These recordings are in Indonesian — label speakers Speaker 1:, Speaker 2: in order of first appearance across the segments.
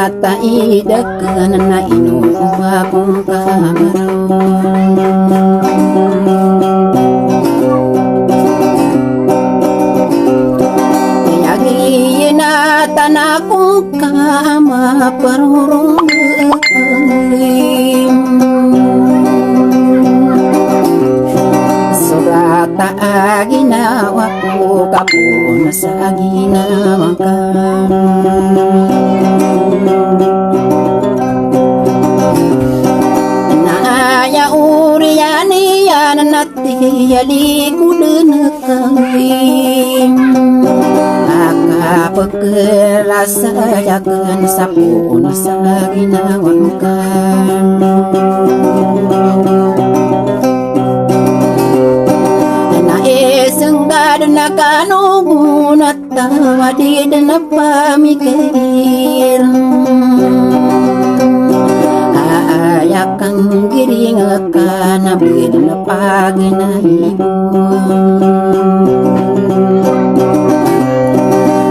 Speaker 1: mata idekan na inuwa kong kamaraw. Yagiyin atan akong kama parurong surata ginawa ko kapuna sa ginawa ka. Naaya uriyan iyan natiyali kudunakawin akapagkerasayakan sa puna sa ginawa ka. Senggad na kanungun at tawadid na pamikir aayak ang giring ka na bid na paginahibon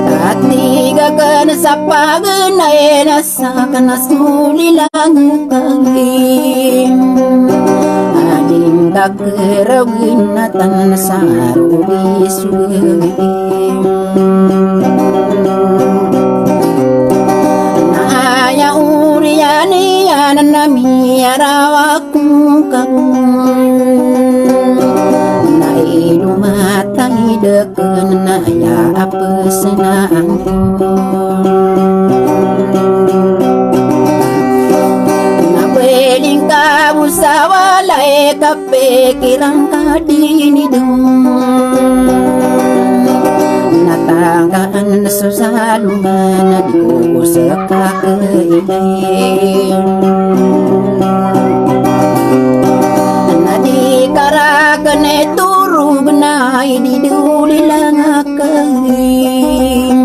Speaker 1: at tiga ka na sa paginay nasa ka na sulilang kagim Dagrawin na tan sa rugi-sugi naaya uriyan iyan na miyaraw akong kabun nailumatay dekan na yaapes na angkon nabeling kabusawa kapekirang kadinidong natanggaan sa salungan na di ko sa kakailay nadi karakan turug na ididuli lang akayin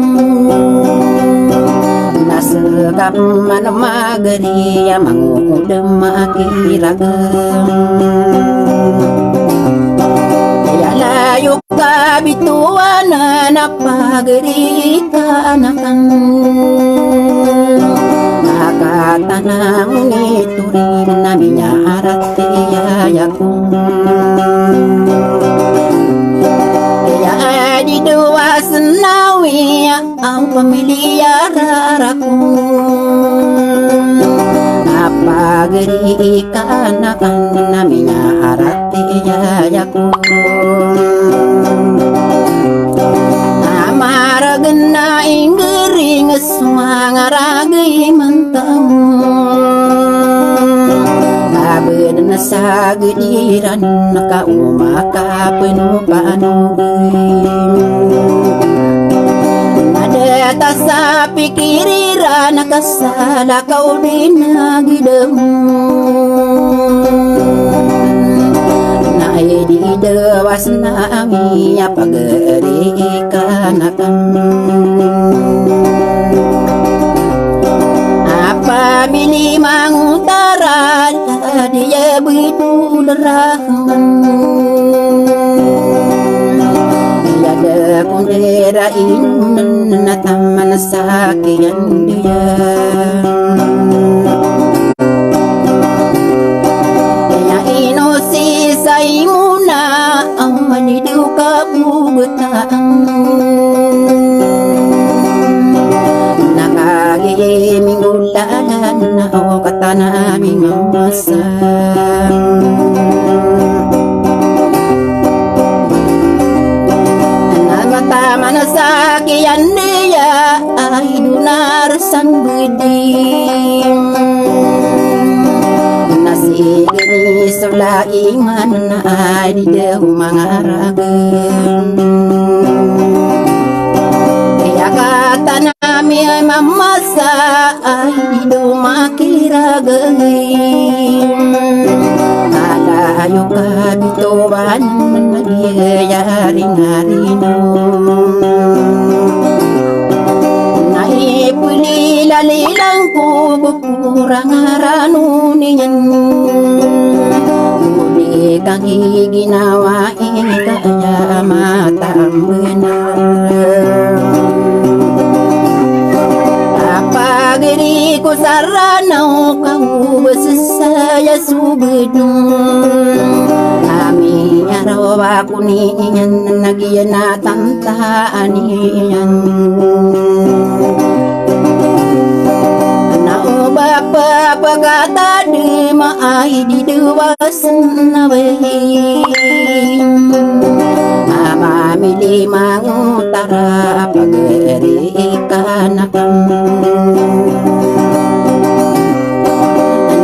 Speaker 1: nasagap man magari mangudam akiragan layo ka bituan na pagari ka anakan nakatanang ito rin na minyarat tiyayakong kaya di duwas nawi ang pamilya rarakong napagari ka anakan na minyarat tiyayakong amaragan na ingering sumangaragay mantang kabin na sa gidiran nakaumakapan panugay nadata sa pikiriran nakasala kau din nagidam di dewas na ami pagari kanakan apa mili mangutara dia begitu derahan dia ada kundera inunan taman sakian dia imuna ang manidu kabugutan nakagiming ulanan na o katanaming mamasang namatama na sa kiyan niya ay dunarsan budim nasigani sa laiman na ay di daw mangaragan kaya kata nami ay mamasa ay di daw makiragain kalayo ka bituan nagyayaring harino naipulilalilang ko kurang harano niyan muli kang iginawain kaya matang benar apagiri ku saranaw kau besesaya subedung kami araw aku niyan nagiyan na tantaaniyan nao bapa pagata di maay di dewasan na bay amamili mangutara pageri ikanakan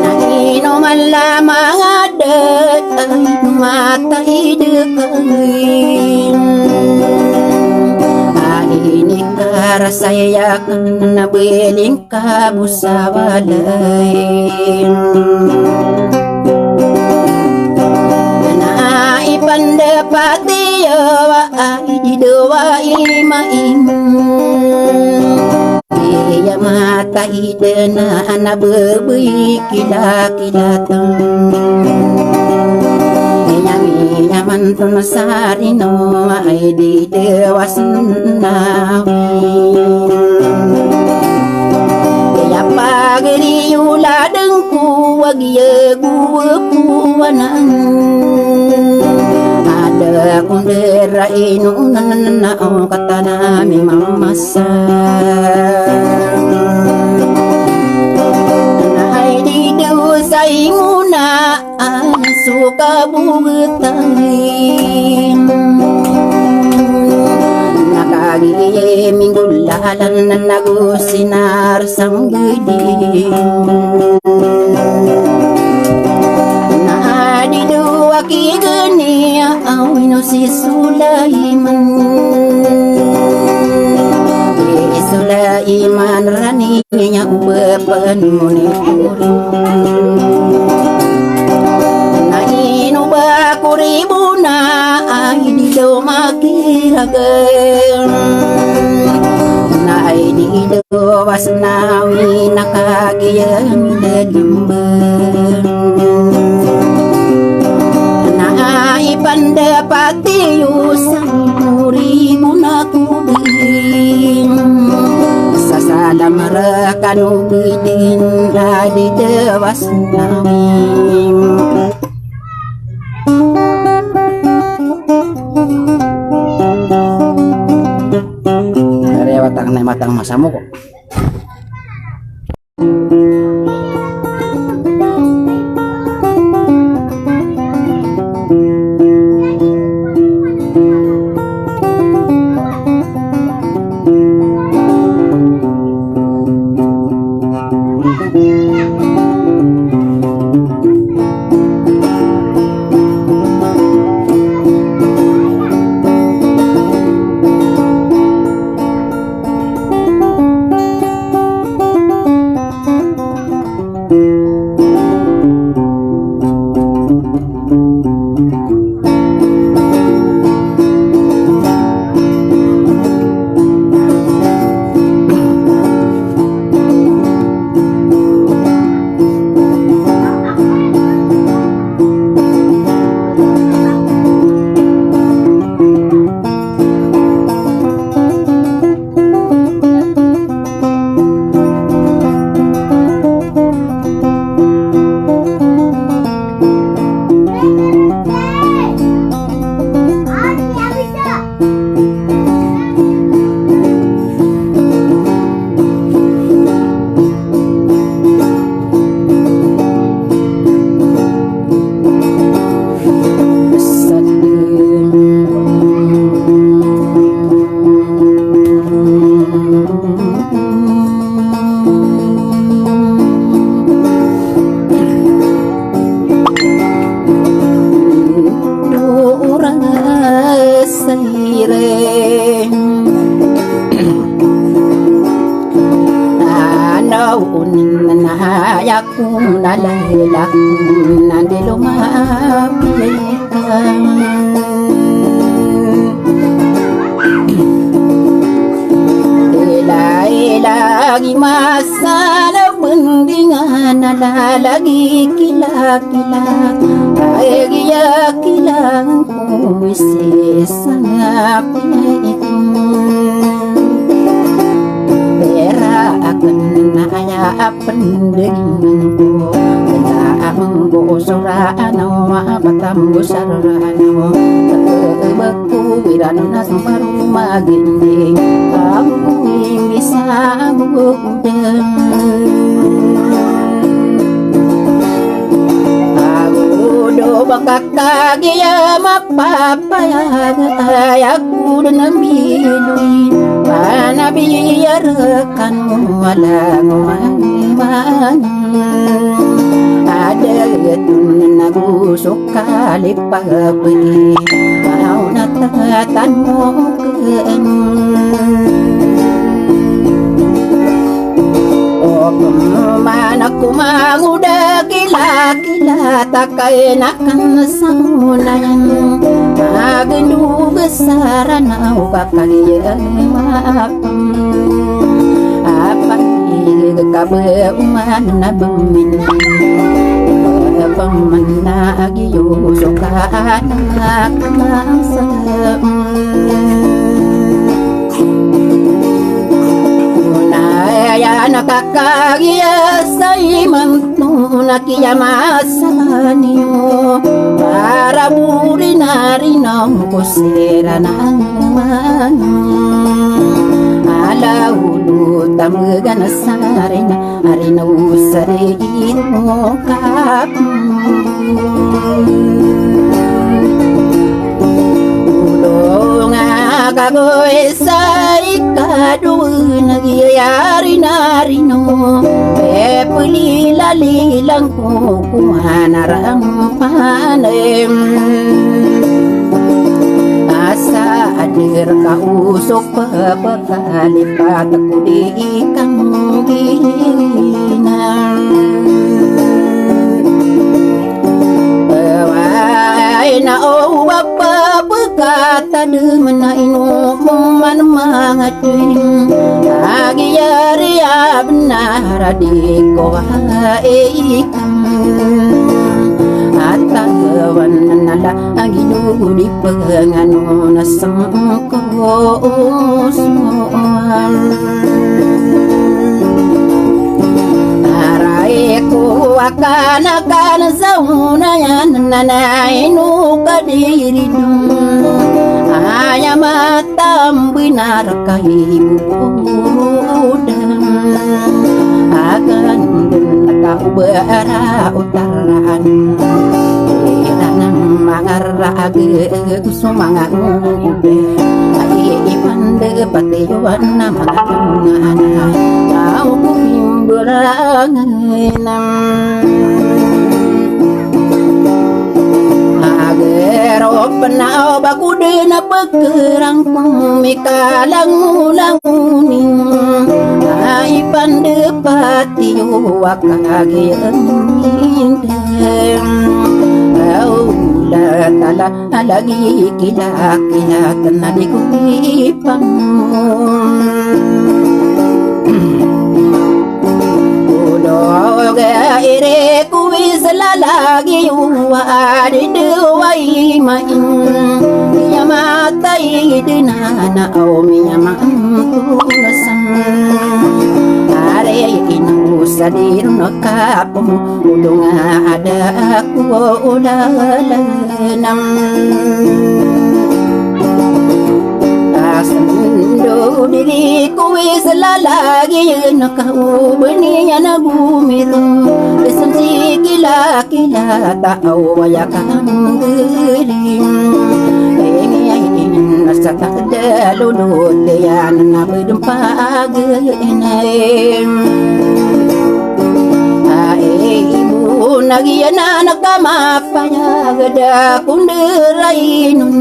Speaker 1: naino malamang adat ay matay dekain ini karasayakan na biling kabusawalain na ipandapati yawa ay didawain maing iya matay na nababi kila-kilatang nyaman to nasari no ay di dewasan nawin kaya pagri uladeng ku wagya guwapuanan ada kundera inunan na kata nami mamasa ay di dewasay nguna suka bugetahin nakagi minggulalan na nagusinar sang gede na di dua kigani awin no si Sulaiman Sulaiman raninya bepenuni kuribuna ay di do makiragan na ay di do wasnawi nakagiyang dadamban na ay pandapati yusang kuribuna kubing sasalam rakanubidin adi do wasnawi watang na matang masamo ko aku nalala nandelo mapikan lagi masalah mendingan lagi kila-kila lagi ya kilang kuisi sangat itu Bera akan naya pendengku Anggo sorano mabatamgo sarano Beku wirana samaru maginding Aku bisa budeng Aku do bakakagiya mapapayag Aku dan nabiluin Panabiyarkan walang maniman Ada yatun nagusok kalipagpili Mau natatan mo ken O kuman ako manguda kila takay nakasamunan Magano besaran ako kakayan Kabeuman na bumin Pamanagi yusok anak masam Unaya nakakagiya sa imanto nakiyamasanyo Para buri na rin ang kusira naman Alaulu tamugan sarina arina usare ino kap Ulonga kagoy sa ikadu nagyayari narino Pulilalilang ko kumanarang panem Asa adir kausok papakalipat ako di ikang ginang Ay na owa papagkata duman na inuman mga tuwing Agiyari abnara di ko ikang At pagawan na nala ang inuli pangano na sangkosuan Aray ko akan sa unayan nanainu kadiri dun Aya matambi narakahibudan Akan dun nakahubara utaran Mangarage kusumangan ay ipande patiyuan na magtungana tao kumimbulangan agero penao bakude na pagkerang kumikalang-ulangunin ay pande patiyuak kagian Tala alagi kila tanadi ko ipang Ulo ga ire kuwis lalagi uwaadi duway main Yamatay dinana o miyamantunasan Are inusadir no kapo ulo nga ada ako ulalanam Asando diri kuwis lalagi nakaubani niya nagumiro Isang sikila-kila tao wayakan giling Nasa takdalulot yan na pagpaginay Ibu nagyana nakamapayagada kundirainun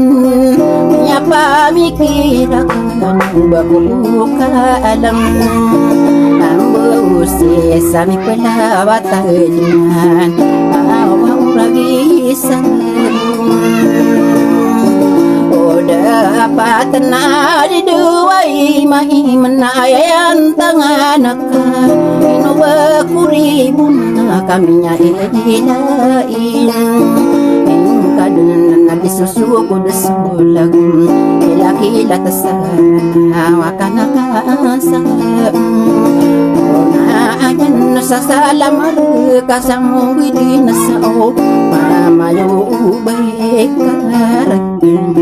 Speaker 1: Kanya pamikirakan babukalang Ambusi sami pelawatajan Awang ragisan Dapat na di duway mahimanayaan tanganak ka Inuwa kuribo na kami niya ilain Ang kadunan na disusukod sulag Kila-kila tasana wakanakasa ayan sa salam kasang widin sa o pamayo ubay karakin